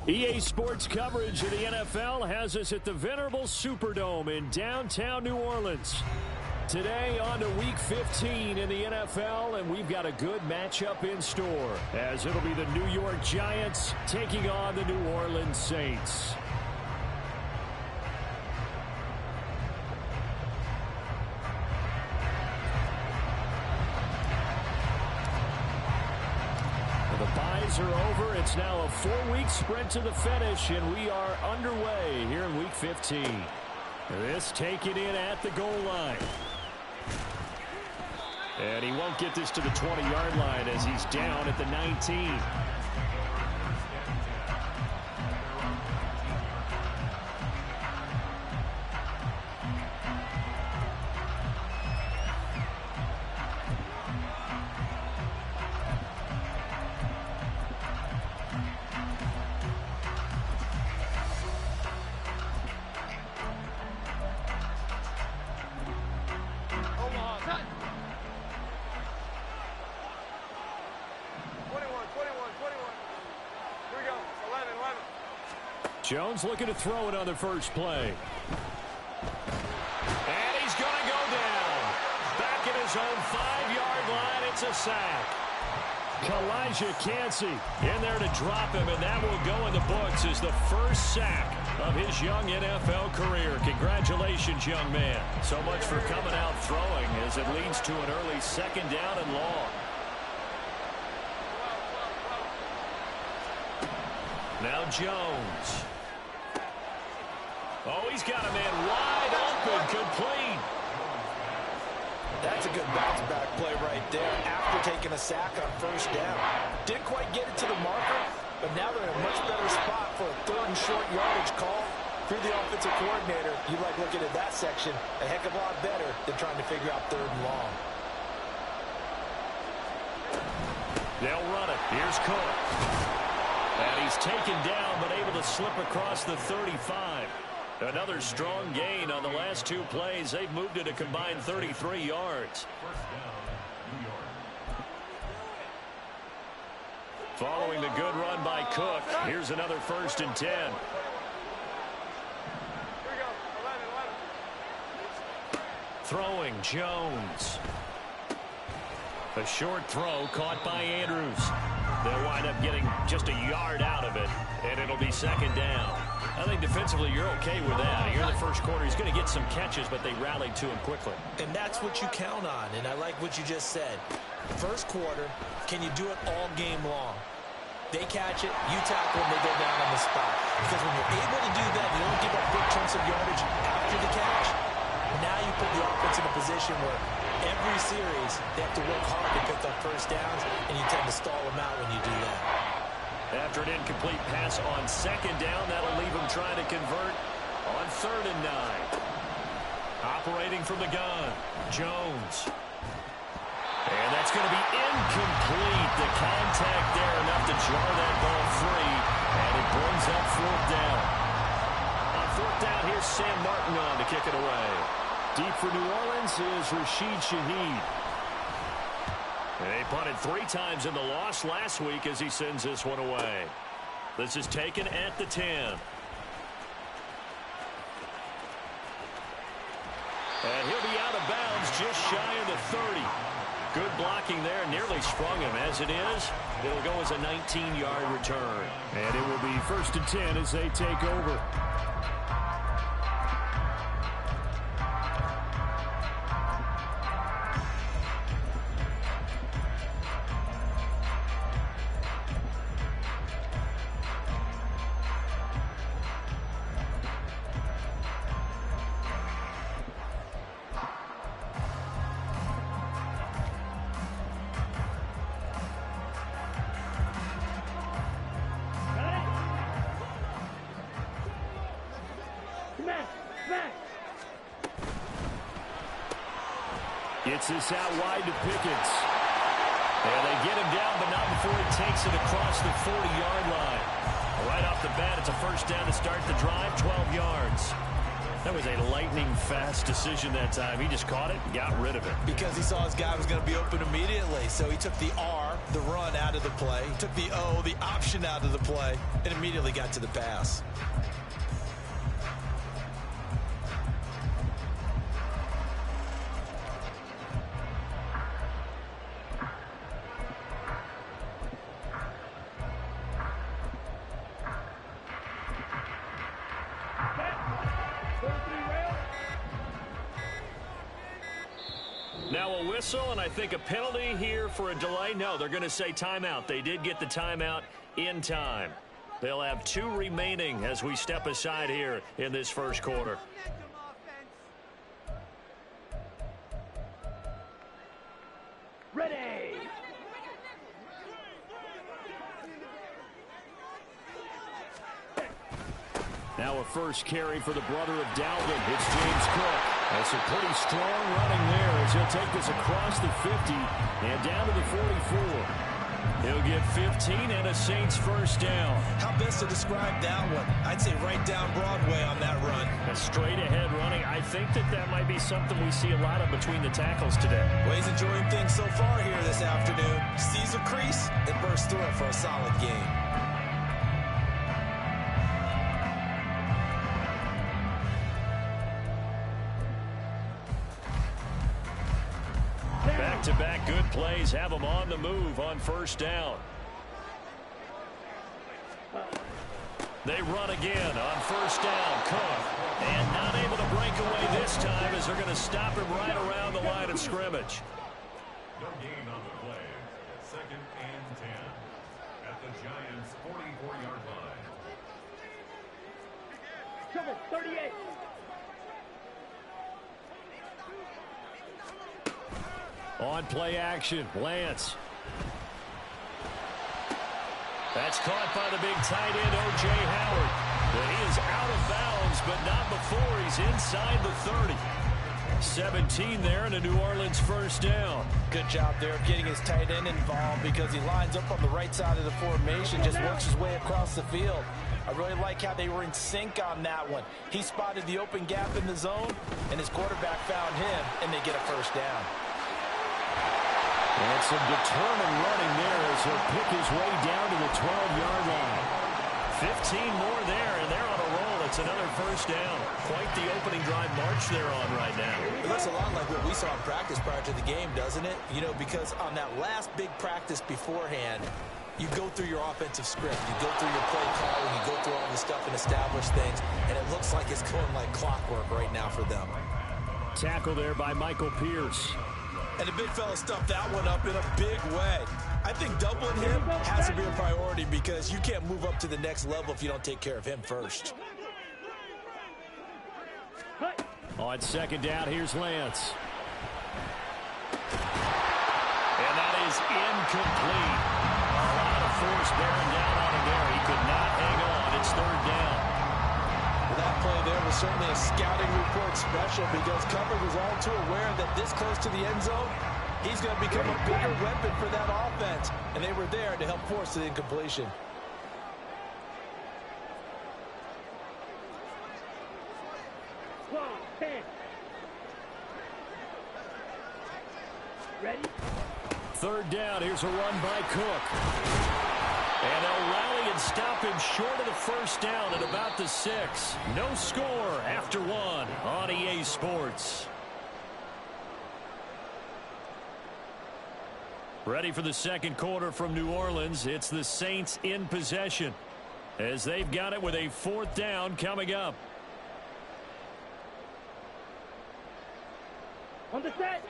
EA Sports coverage of the NFL has us at the venerable Superdome in downtown New Orleans. Today on to Week 15 in the NFL, and we've got a good matchup in store, as it'll be the New York Giants taking on the New Orleans Saints. The byes are over. It's now a 4-week sprint to the finish, and we are underway here in Week 15. This taken in at the goal line. And he won't get this to the 20-yard line as he's down at the 19. Jones looking to throw it on the first play. And he's going to go down. Back at his own 5-yard line, it's a sack. Elijah Cansey in there to drop him, and that will go in the books as the first sack of his young NFL career. Congratulations, young man. So much for coming out throwing as it leads to an early second down and long. Now Jones. Oh, he's got a man wide open, complete. That's a good bounce-back play right there after taking a sack on first down. Didn't quite get it to the marker, but now they're in a much better spot for a third and short yardage call. If you're the offensive coordinator, you like looking at that section a heck of a lot better than trying to figure out third and long. They'll run it. Here's Cook. And he's taken down, but able to slip across the 35. Another strong gain on the last two plays. They've moved it a combined 33 yards. Following the good run by Cook, here's another 1st and 10. Throwing Jones. A short throw caught by Andrews. They'll wind up getting just a yard out of it, and it'll be second down. I think defensively you're okay with that. Here in the first quarter, he's going to get some catches, but they rallied to him quickly. And that's what you count on, and I like what you just said. First quarter, can you do it all game long? They catch it, you tackle them, they go down on the spot. Because when you're able to do that, you don't give up big chunks of yardage after the catch. Now you put the offense in a position where every series they have to work hard to pick up first downs, and you tend to stall them out when you do that. After an incomplete pass on second down, that'll leave him trying to convert on 3rd and 9. Operating from the gun, Jones. And that's going to be incomplete. The contact there enough to jar that ball free, and it brings up 4th down. On 4th down, here's Sam Martin on to kick it away. Deep for New Orleans is Rashid Shaheed. They punted 3 times in the loss last week as he sends this one away. This is taken at the 10. And he'll be out of bounds just shy of the 30. Good blocking there, nearly sprung him. As it is, it'll go as a 19-yard return. And it will be 1st and 10 as they take over. Gets this out wide to Pickens. And they get him down, but not before he takes it across the 40-yard line. Right off the bat, it's a first down to start the drive, 12 yards. That was a lightning-fast decision that time. He just caught it and got rid of it. Because he saw his guy was going to be open immediately, so he took the R, the run out of the play, took the option out of the play, and immediately got to the pass. Now a whistle, and I think a penalty here for a delay. No, they're going to say timeout. They did get the timeout in time. They'll have 2 remaining as we step aside here in this first quarter. Ready. Now a first carry for the brother of Dalvin. It's James Cook. That's a pretty strong running there as he'll take this across the 50 and down to the 44. He'll get 15 and a Saints first down. How best to describe that one? I'd say right down Broadway on that run. A straight ahead running. I think that might be something we see a lot of between the tackles today. Well, he's enjoying things so far here this afternoon. Sees a crease and bursts through it for a solid game. Back-to-back good plays have them on the move on first down. They run again on first down. Cook. And not able to break away this time as they're going to stop him right around the line of scrimmage. No gain on the play. 2nd and 10 at the Giants' 44-yard line. Trouble, 38. On play action, Lance. That's caught by the big tight end, O.J. Howard. But he is out of bounds, but not before he's inside the 30. 17 there and a New Orleans first down. Good job there of getting his tight end involved because he lines up on the right side of the formation, just works his way across the field. I really like how they were in sync on that one. He spotted the open gap in the zone, and his quarterback found him, and they get a first down. And some determined running there as he'll pick his way down to the 12-yard line. 15 more there, and they're on a roll. It's another first down. Quite the opening drive march they're on right now. It looks a lot like what we saw in practice prior to the game, doesn't it? You know, because on that last big practice beforehand, you go through your offensive script. You go through your play calling. You go through all the stuff and establish things. And it looks like it's going like clockwork right now for them. Tackle there by Michael Pierce. And the big fella stuffed that one up in a big way. I think doubling him has to be a priority because you can't move up to the next level if you don't take care of him first. On second down, here's Lance. And that is incomplete. A lot of force bearing down on him there. He could not hang on. It's third down. Well, that play there was certainly a scouting report special because coverage was all too aware that this close to the end zone, he's going to become a bigger weapon for that offense. And they were there to help force the incompletion. Ready? Third down, here's a run by Cook. And they'll rally and stop him short of the first down at about the 6. No score after 1 on EA Sports. Ready for the second quarter from New Orleans. It's the Saints in possession as they've got it with a 4th down coming up. On the set.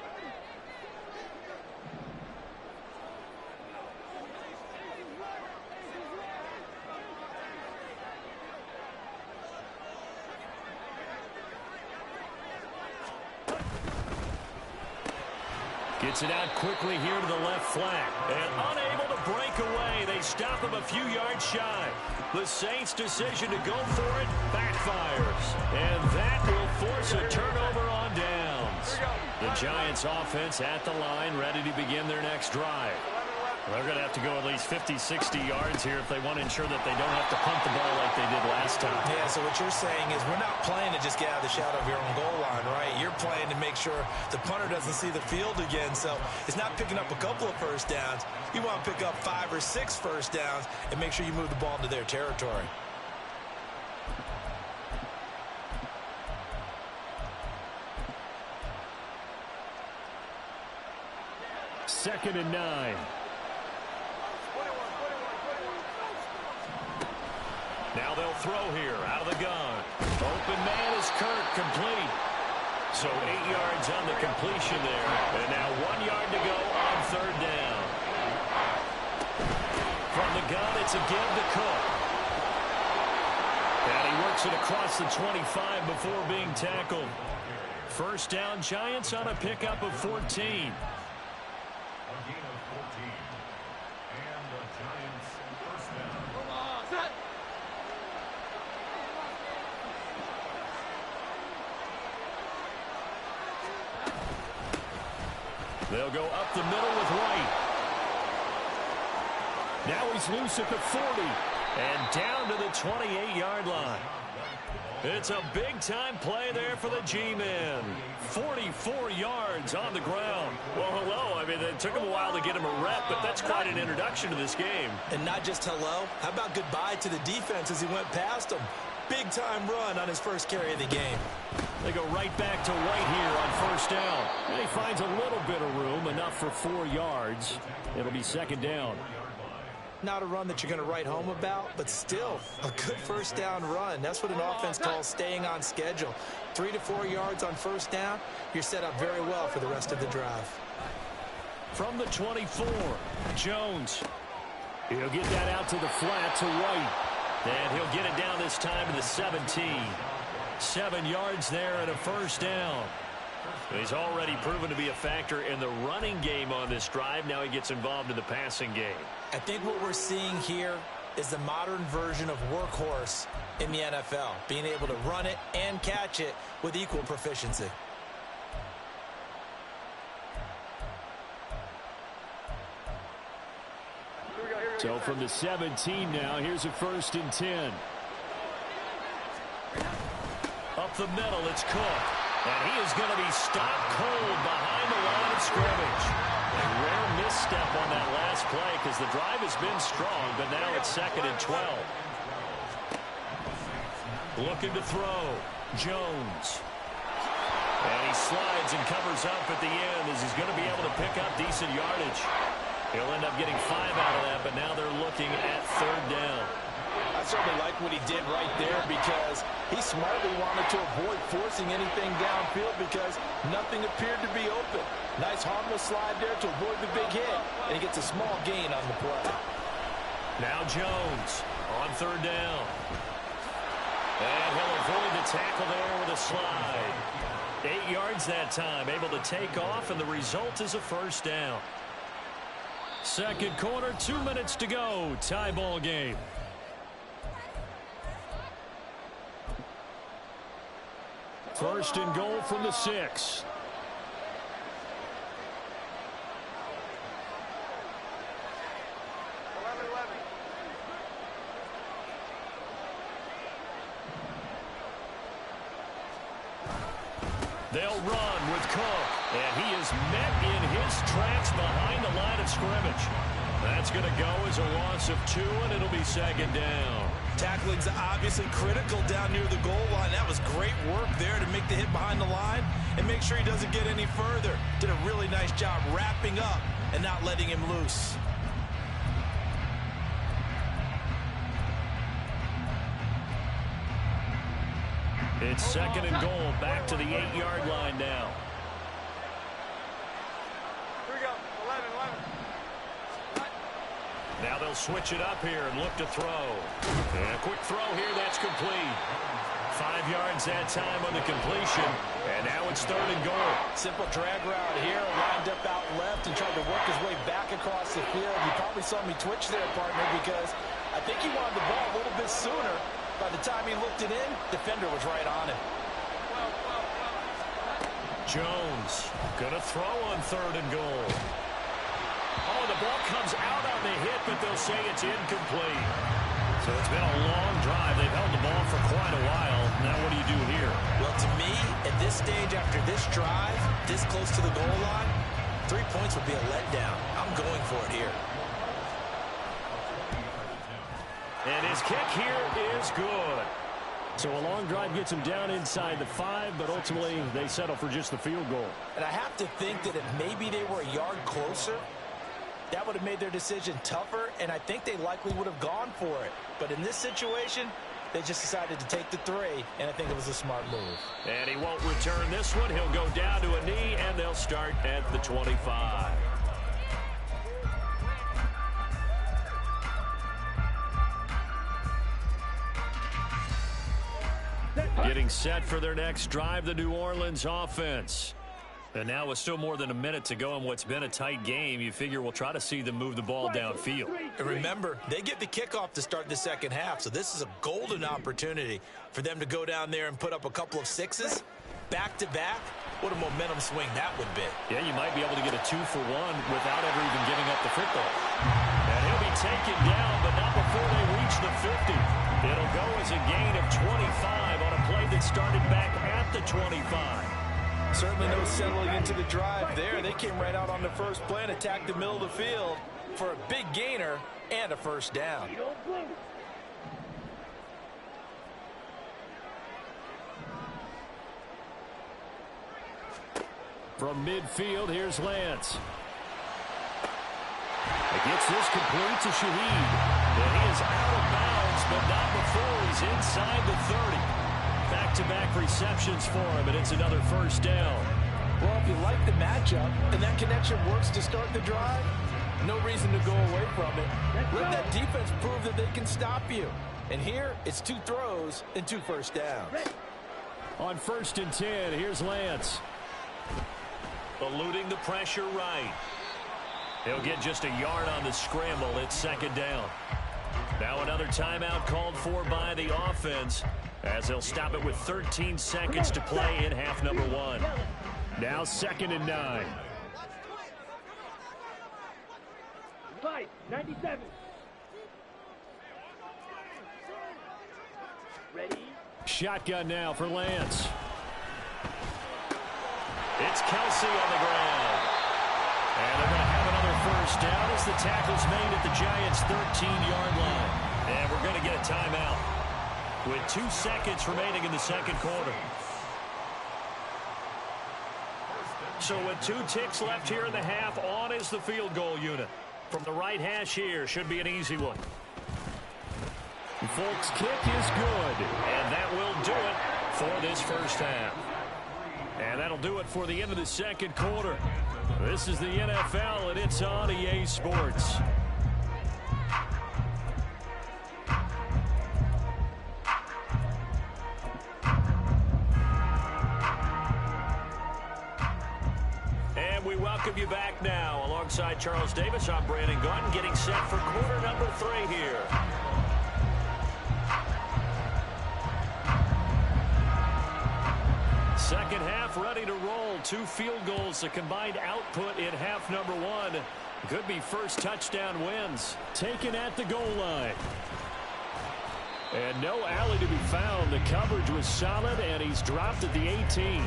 Gets it out quickly here to the left flat. And unable to break away. They stop him a few yards shy. The Saints' decision to go for it backfires. And that will force a turnover on downs. The Giants' offense at the line, ready to begin their next drive. They're going to have to go at least 50, 60 yards here if they want to ensure that they don't have to punt the ball like they did last time. Yeah, so what you're saying is we're not playing to just get out of the shadow of your own goal line, right? You're playing to make sure the punter doesn't see the field again. So it's not picking up a couple of first downs. You want to pick up 5 or 6 first downs and make sure you move the ball into their territory. Second and 9. Now they'll throw here out of the gun. Open man is Kirk, complete. So 8 yards on the completion there. And now 1 yard to go on third down. From the gun, it's a give to Cook. And he works it across the 25 before being tackled. First down, Giants on a pickup of 14. A gain of 14. And the Giants first down. They'll go up the middle with White. Now he's loose at the 40. And down to the 28-yard line. It's a big-time play there for the G-men. 44 yards on the ground. Well, hello. I mean, it took him a while to get him a rep, but that's quite an introduction to this game. And not just hello. How about goodbye to the defense as he went past him? Big-time run on his first carry of the game. They go right back to White here on first down. And he finds a little bit of room, enough for 4 yards. It'll be second down. Not a run that you're going to write home about, but still a good first down run. That's what an offense calls staying on schedule. 3 to 4 yards on first down, you're set up very well for the rest of the drive. From the 24, Jones. He'll get that out to the flat to White. And he'll get it down this time to the 17. 7 yards there and a first down. He's already proven to be a factor in the running game on this drive. Now he gets involved in the passing game. I think what we're seeing here is the modern version of workhorse in the NFL, being able to run it and catch it with equal proficiency. So from the 17 now, here's a first and 10. Up the middle, it's Cook. And he is going to be stopped cold behind the line of scrimmage. A rare misstep on that last play because the drive has been strong, but now it's second and 12. Looking to throw. Jones. And he slides and covers up at the end as he's going to be able to pick up decent yardage. He'll end up getting 5 out of that, but now they're looking at third down. I certainly like what he did right there because he smartly wanted to avoid forcing anything downfield because nothing appeared to be open. Nice harmless slide there to avoid the big hit, and he gets a small gain on the play. Now Jones on third down. And he'll avoid the tackle there with a slide. 8 yards that time, able to take off, and the result is a first down. Second quarter, 2 minutes to go. Tie ball game. First and goal from the 6. They'll run with Cook, and he is met in his tracks behind the line of scrimmage. That's going to go as a loss of 2, and it'll be second down. Tackling's obviously critical down near the goal line. That was great work there to make the hit behind the line and make sure he doesn't get any further. Did a really nice job wrapping up and not letting him loose. It's second and goal, back to the 8-yard line now. Here we go, 11. Now they'll switch it up here and look to throw. And a quick throw here, that's complete. 5 yards that time on the completion, and now it's third and goal. Simple drag route here, lined up out left and tried to work his way back across the field. You probably saw me twitch there, partner, because I think he wanted the ball a little bit sooner. By the time he looked it in, defender was right on him. Jones gonna throw on third and goal. Oh, the ball comes out on the hit, but they'll say it's incomplete. So it's been a long drive. They've held the ball for quite a while. Now what do you do here? Well, to me, at this stage, after this drive, this close to the goal line, 3 points would be a letdown. I'm going for it here. And his kick here is good. So a long drive gets him down inside the 5, but ultimately they settle for just the field goal. And I have to think that if maybe they were a yard closer, that would have made their decision tougher, and I think they likely would have gone for it. But in this situation, they just decided to take the 3, and I think it was a smart move. And he won't return this one. He'll go down to a knee, and they'll start at the 25. Getting set for their next drive, the New Orleans offense. And now with still more than a minute to go in what's been a tight game, you figure we'll try to see them move the ball downfield. And remember, they get the kickoff to start the second half, so this is a golden opportunity for them to go down there and put up a couple of 6s back-to-back. What a momentum swing that would be. Yeah, you might be able to get a 2-for-1 without ever even giving up the football. And he'll be taken down, but not before they reach the 50. It'll go as a gain of 25 on a play that started back at the 25. Certainly no settling into the drive there. They came right out on the first play and attacked the middle of the field for a big gainer and a first down. From midfield, here's Lance. It gets this complete to Shaheed. And he is out of bounds, but not before he's inside the 30. Back-to-back receptions for him, and it's another first down. Well, if you like the matchup and that connection works to start the drive, no reason to go away from it. Let that defense prove that they can stop you. And here, it's 2 throws and 2 first downs. On 1st and 10, here's Lance. Eluding the pressure right. He'll get just a yard on the scramble. It's 2nd down. Now another timeout called for by the offense as they'll stop it with 13 seconds to play in half number 1. Now 2nd and 9. 97. Ready? Shotgun now for Lance. It's Kelsey on the ground. And they're going to have another first down as the tackle's made at the Giants' 13-yard line. And we're going to get a timeout with 2 seconds remaining in the second quarter. So with 2 ticks left here in the half, on is the field goal unit. From the right hash here, should be an easy one. Folks, kick is good. And that will do it for this first half. And that'll do it for the end of the second quarter. This is the NFL, and it's on EA Sports. And we welcome you back now. Alongside Charles Davis, I'm Brandon Gaudin, getting set for quarter number 3 here. Second half ready to roll. 2 field goals, the combined output in half number 1. Could be first touchdown wins. Taken at the goal line. And no alley to be found. The coverage was solid, and he's dropped at the 18.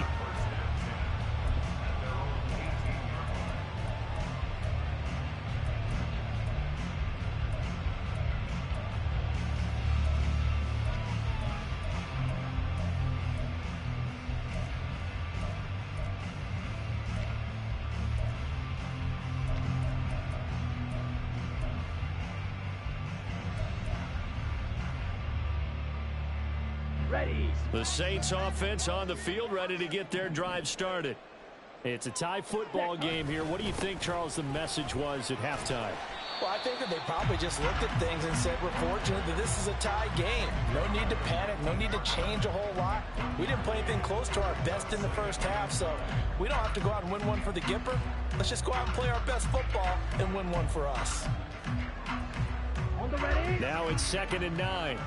Ready. The Saints offense on the field, ready to get their drive started. It's a tie football game here. What do you think, Charles, the message was at halftime? Well, I think that they probably just looked at things and said, we're fortunate that this is a tie game. No need to panic, no need to change a whole lot. We didn't play anything close to our best in the first half, so we don't have to go out and win one for the Gipper. Let's just go out and play our best football and win one for us. On the ready. Now it's 2nd and 9.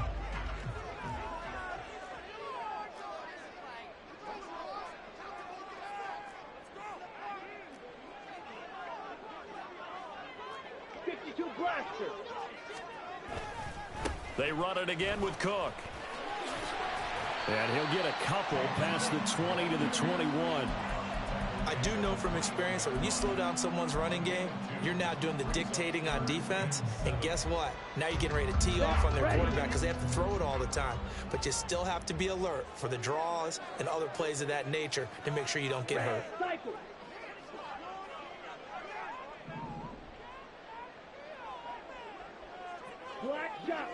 Blaster. They run it again with Cook. And he'll get a couple past the 20 to the 21. I do know from experience that when you slow down someone's running game, you're now doing the dictating on defense. And guess what? Now you're getting ready to tee off on their quarterback because they have to throw it all the time. But you still have to be alert for the draws and other plays of that nature to make sure you don't get hurt. Cycle. Black shot.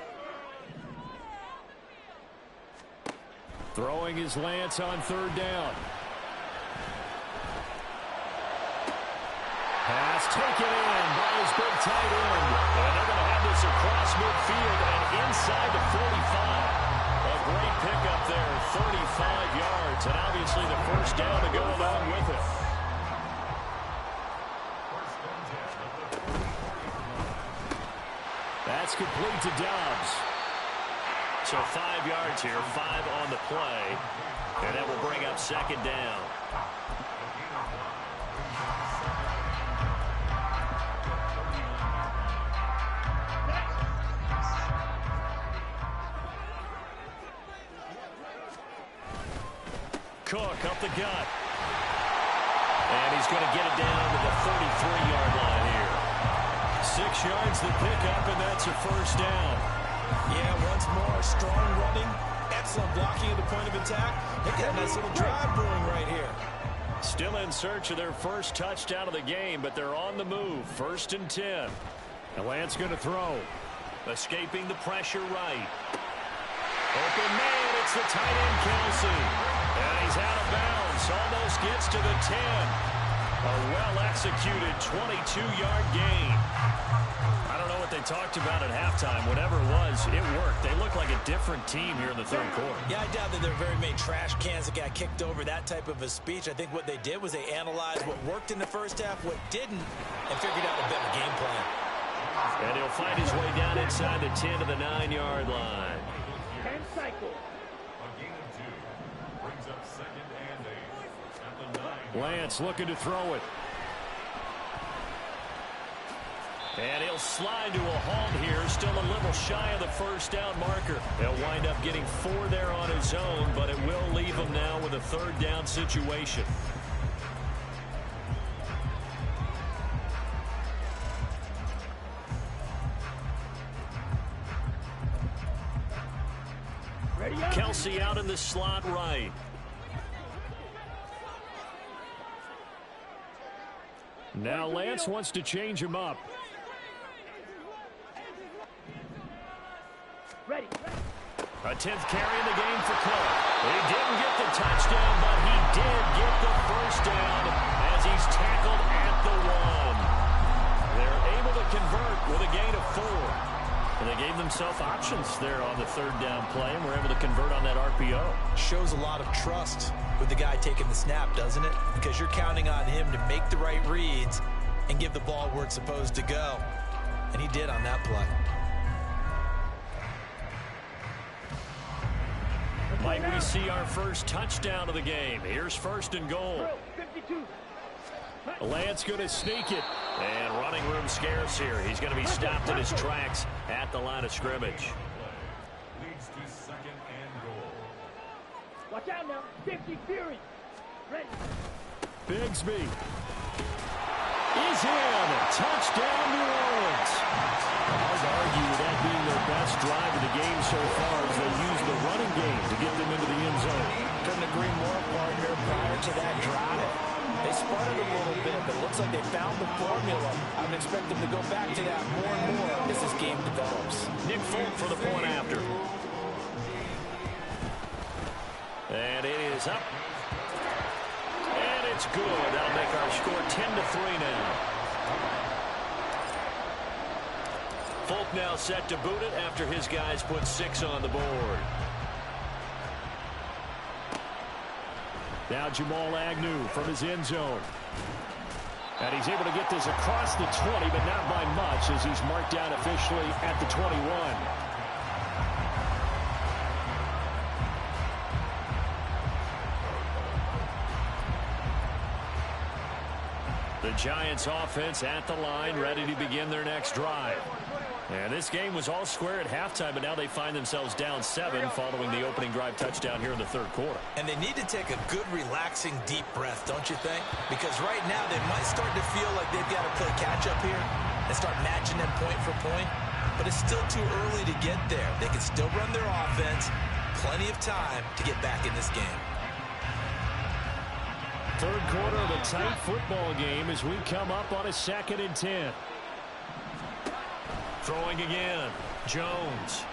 Throwing his Lance on third down. Pass taken in by his big tight end. And they're going to have this across midfield and inside the 45. A great pickup there, 35 yards. And obviously the first down to go along with it. That's complete to Dobbs. So 5 yards here, 5 on the play. And that will bring up second down. Cook up the gut. And he's going to get it down to the 33-yard line here. 6 yards the pickup, and that's a first down. Yeah, once more, strong running, excellent blocking at the point of attack. They got a nice little drive brewing right here. Still in search of their first touchdown of the game, but they're on the move. 1st and 10. And Lance going to throw. Escaping the pressure right. Open man, it's the tight end Kelsey. And he's out of bounds, almost gets to the 10. A well-executed 22-yard gain. I don't know what they talked about at halftime. Whatever it was, it worked. They look like a different team here in the third quarter. Yeah, I doubt that there are very many trash cans that got kicked over, that type of a speech. I think what they did was they analyzed what worked in the first half, what didn't, and figured out a better game plan. And he'll find his way down inside the 10 to the 9-yard line. And cycle. A gain of 2 brings up 2nd and 8 at the 9. Lance looking to throw it. And he'll slide to a halt here, still a little shy of the first down marker. He'll wind up getting 4 there on his own, but it will leave him now with a third down situation. Ready up. Kelsey out in the slot right. Now Lance wants to change him up. Ready. A 10th carry in the game for Cook. He didn't get the touchdown, but he did get the first down as he's tackled at the 1. They're able to convert with a gain of 4. And they gave themselves options there on the third down play and were able to convert on that RPO. Shows a lot of trust with the guy taking the snap, doesn't it? Because you're counting on him to make the right reads and give the ball where it's supposed to go. And he did on that play. Might we see our first touchdown of the game? Here's 1st and goal. 52. Lance going to sneak it. And running room scarce here. He's going to be stopped in his tracks at the line of scrimmage. Leads to 2nd and goal. Watch out now. Safety Fury. Ready. Bigsby is in. Touchdown, New Orleans. Hard to argue that being their best drive of the game so far as they use the running game to get them into the end zone. Couldn't agree more, partner. Prior to that drive, they sputtered a little bit, but it looks like they found the formula. I would expect them to go back to that more and more as this game develops. Nick Folk for the point after. And it is up. And it's good. That'll make our score 10-3 now. Folk now set to boot it after his guys put 6 on the board. Now Jamal Agnew from his end zone. And he's able to get this across the 20, but not by much as he's marked down officially at the 21. The Giants offense at the line, ready to begin their next drive. And this game was all square at halftime, but now they find themselves down 7 following the opening drive touchdown here in the third quarter. And they need to take a good, relaxing, deep breath, don't you think? Because right now they might start to feel like they've got to play catch-up here and start matching them point for point. But it's still too early to get there. They can still run their offense. Plenty of time to get back in this game. Third quarter of a tight football game as we come up on a 2nd and 10. Throwing again. Jones.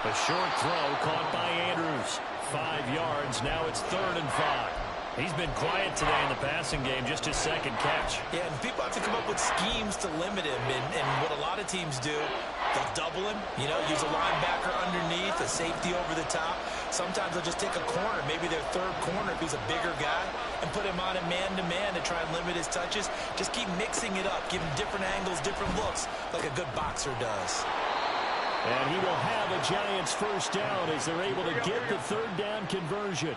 A short throw caught by Andrews. 5 yards. Now it's 3rd and 5. He's been quiet today in the passing game, just his 2nd catch. Yeah, and people have to come up with schemes to limit him. And what a lot of teams do, they'll double him, use a linebacker underneath, a safety over the top. Sometimes they'll just take a corner, maybe their 3rd corner if he's a bigger guy, and put him on a man-to-man to try and limit his touches. Just keep mixing it up, give him different angles, different looks, like a good boxer does. And he will have a Giants first down as they're able to get the 3rd down conversion.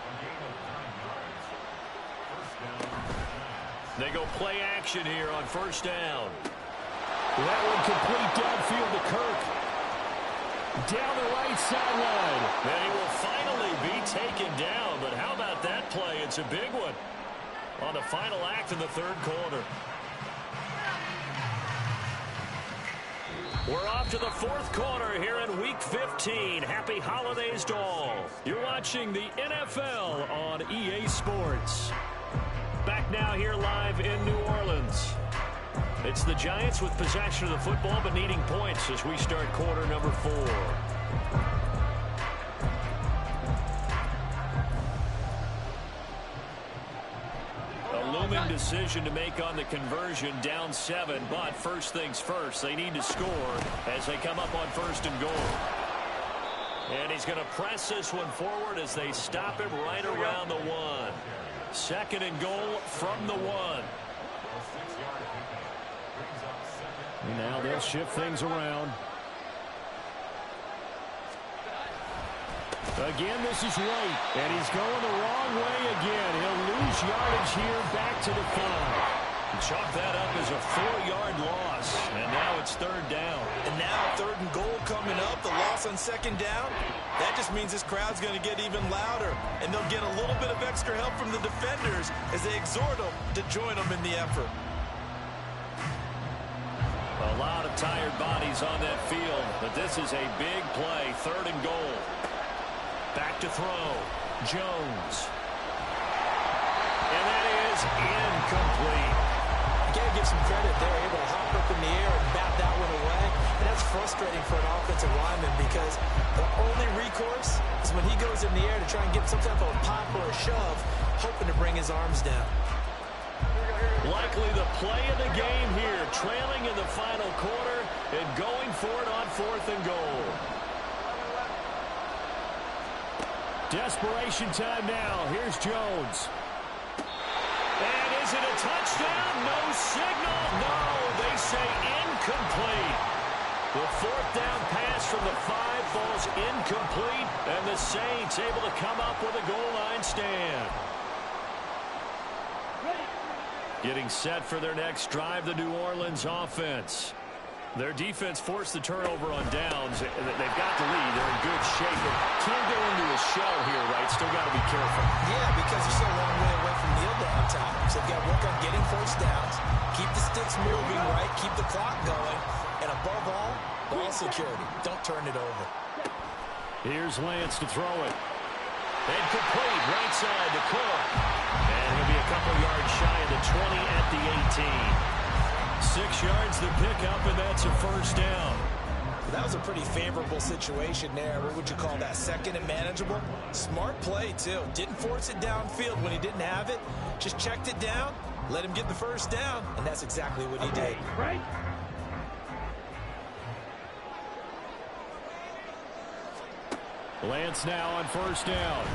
They go play action here on 1st down. That one complete downfield to Kirk. Down the right sideline. And he will finally be taken down. But how about that play? It's a big one on the final act in the 3rd quarter. We're off to the 4th quarter here in Week 15. Happy holidays to all. You're watching the NFL on EA Sports. Back now here live in New Orleans. It's the Giants with possession of the football but needing points as we start quarter number 4. A looming decision to make on the conversion, down 7, but first things first, they need to score as they come up on 1st and goal. And he's going to press this one forward as they stop him right around the 1. 2nd and goal from the 1. And now they'll shift things around. Again, this is White, and he's going the wrong way again. He'll lose yardage here back to the 5. Chalk that up as a 4-yard loss, and now it's 3rd down. And now 3rd and goal coming up, the loss on 2nd down. That just means this crowd's going to get even louder, and they'll get a little bit of extra help from the defenders as they exhort them to join them in the effort. A lot of tired bodies on that field, but this is a big play. 3rd and goal. Back to throw. Jones. And that is incomplete. You got to give some credit. They're able to hop up in the air and bat that one away. And that's frustrating for an offensive lineman because the only recourse is when he goes in the air to try and get some type of a pop or a shove, hoping to bring his arms down. Likely the play of the game here, trailing in the final quarter and going for it on 4th and goal. Desperation time now. Here's Jones. And is it a touchdown? No signal. No, they say incomplete. The 4th down pass from the 5 falls incomplete, and the Saints able to come up with a goal line stand. Getting set for their next drive, the New Orleans offense. Their defense forced the turnover on downs. They've got the lead. They're in good shape. But can't go into a shell here, right? Still got to be careful. Yeah, because they're still a long way away from Neil down top. So they've got to work on getting 1st downs, keep the sticks moving, right? Keep the clock going. And above all, ball security. Don't turn it over. Here's Lance to throw it. And complete, right side to Cook. And he'll be a couple yards shy of the 20 at the 18. 6 yards the pickup, and that's a 1st down. That was a pretty favorable situation there. What would you call that? 2nd and manageable? Smart play, too. Didn't force it downfield when he didn't have it. Just checked it down, let him get the 1st down, and that's exactly what he did. Right. Lance now on 1st down.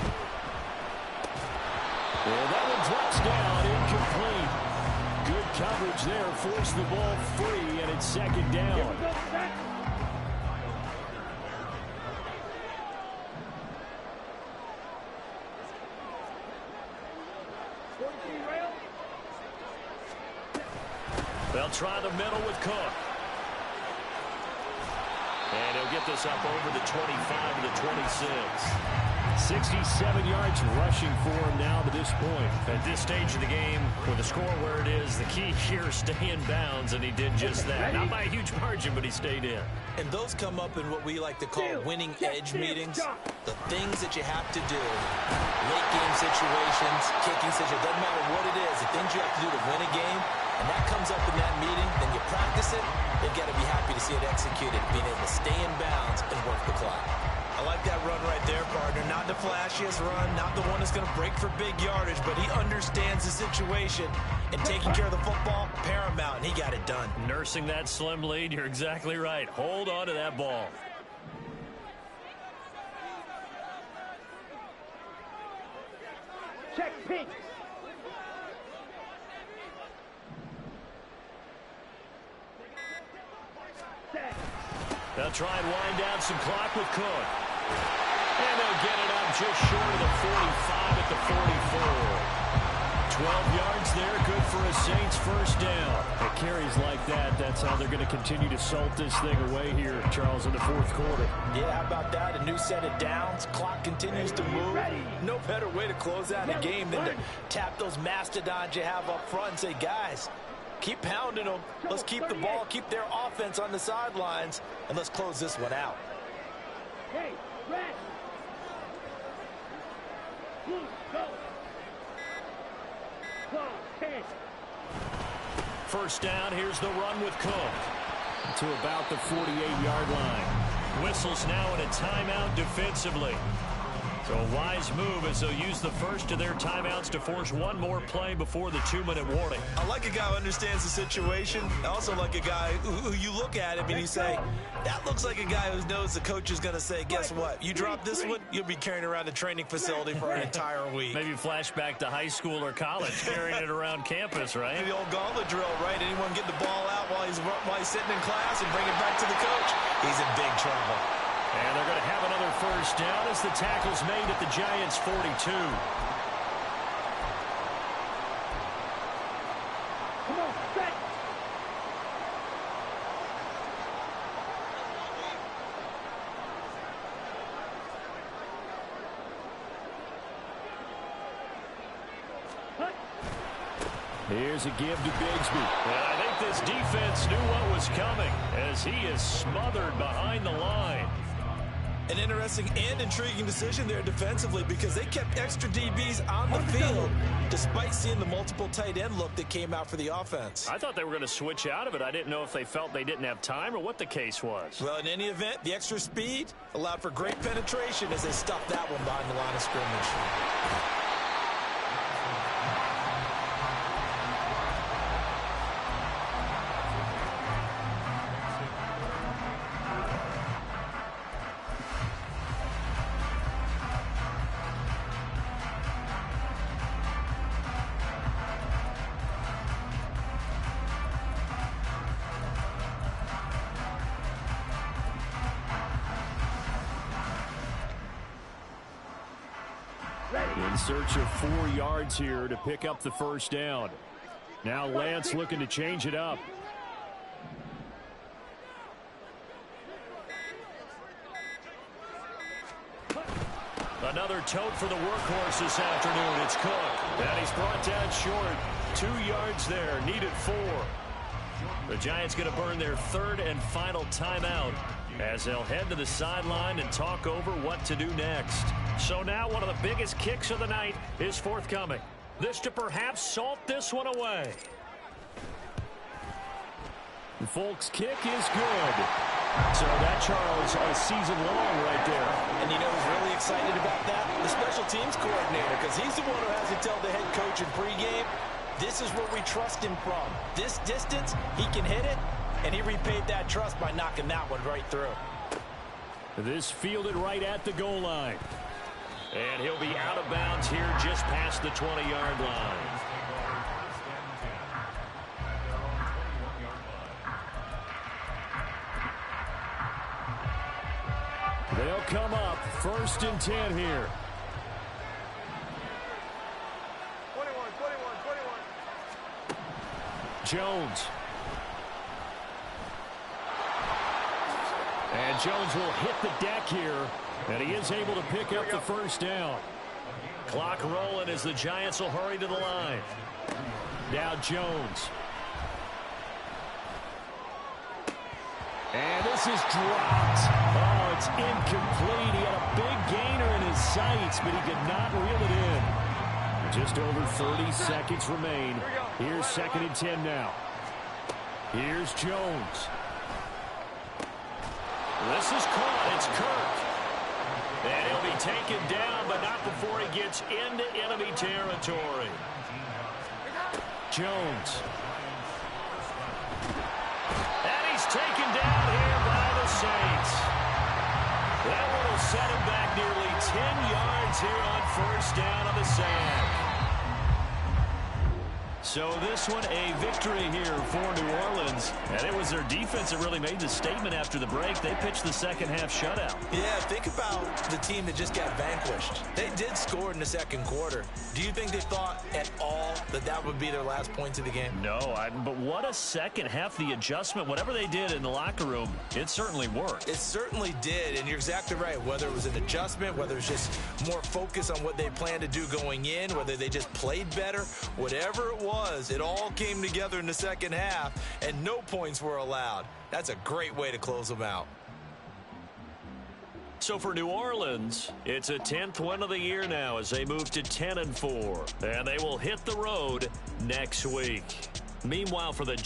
Well, that one drops down, incomplete. Good coverage there, forced the ball free, and it's 2nd down. They'll try the middle with Cook. And he'll get this up over the 25 to the 26. 67 yards rushing for him now to this point. At this stage of the game, with the score where it is, the key here is stay in bounds, and he did just that. Not by a huge margin, but he stayed in. And those come up in what we like to call winning edge meetings. The things that you have to do, late game situations, kicking situations, doesn't matter what it is, the things you have to do to win a game, and that comes up in that meeting, then you practice it, you've got to be happy to see it executed, being able to stay in bounds and work the clock. I like that run right there, partner. Not the flashiest run, not the one that's going to break for big yardage, but he understands the situation, and taking care of the football, paramount, and he got it done. Nursing that slim lead, you're exactly right. Hold on to that ball. Check pink. They'll try and wind down some clock with Cook. And they'll get it up just short of the 45 at the 44. 12 yards there, good for a Saints first down. At carries like that, that's how they're going to continue to salt this thing away here, Charles, in the fourth quarter. Yeah, how about that? A new set of downs. Clock continues to move. No better way to close out a game than to tap those mastodons you have up front and say, guys, keep pounding them. Let's keep the ball, keep their offense on the sidelines, and let's close this one out. Hey, red. Blue, go. 12, 10. First down, here's the run with Cook. To about the 48-yard line. Whistles now in a timeout defensively. So a wise move as they'll use the first of their timeouts to force one more play before the 2-minute warning. I like a guy who understands the situation. I also like a guy who you look at him and you say, that looks like a guy who knows the coach is going to say, guess what? You drop this one, you'll be carrying around the training facility for an entire week. Maybe flashback to high school or college, carrying it around campus, right? The old gauntlet drill, right? Anyone get the ball out while he's sitting in class and bring it back to the coach? He's in big trouble. And they're going to have another first down as the tackle's made at the Giants' 42. Come on, set. Here's a give to Bigsby. And I think this defense knew what was coming as he is smothered behind the line. An interesting and intriguing decision there defensively because they kept extra DBs on the field despite seeing the multiple tight end look that came out for the offense. I thought they were going to switch out of it. I didn't know if they felt they didn't have time or what the case was. Well, in any event, the extra speed allowed for great penetration as they stuffed that one behind the line of scrimmage. In search of 4 yards here to pick up the first down. Now Lance looking to change it up. Another tote for the workhorse this afternoon. It's Cook. And he's brought down short. 2 yards there. Needed 4. The Giants going to burn their third and final timeout as they'll head to the sideline and talk over what to do next. So now one of the biggest kicks of the night is forthcoming. This to perhaps salt this one away. The Folks kick is good. So that, Charles, a season long right there. And you know who's really excited about that? The special teams coordinator, because he's the one who has to tell the head coach in pregame, this is where we trust him from. This distance, he can hit it, and he repaid that trust by knocking that one right through. This fielded right at the goal line. And he'll be out of bounds here just past the 20-yard line. They'll come up 1st and 10 here. 21. Jones And Jones will hit the deck here, and he is able to pick up the first down. Clock rolling as the Giants will hurry to the line. Now Jones. And this is dropped. Oh, it's incomplete. He had a big gainer in his sights, but he could not reel it in. Just over 30 seconds remain. Here's 2nd and 10 now. Here's Jones. This is caught. It's Kirk. And he'll be taken down, but not before he gets into enemy territory. Jones. And he's taken down here by the Saints. That one will set him back nearly 10 yards here on first down on the sack. So this one a victory here for New Orleans. And it was their defense that really made the statement after the break. They pitched the second half shutout. Yeah, think about the team that just got vanquished. They did score in the second quarter. Do you think they thought at all that that would be their last points of the game? No, but what a second half. The adjustment, whatever they did in the locker room, it certainly worked. It certainly did, and you're exactly right. Whether it was an adjustment, whether it's just more focus on what they planned to do going in, whether they just played better, whatever it was, it all came together in the second half, and no points were allowed. That's a great way to close them out. So for New Orleans, it's a 10th win of the year now as they move to 10-4, and they will hit the road next week. Meanwhile, for the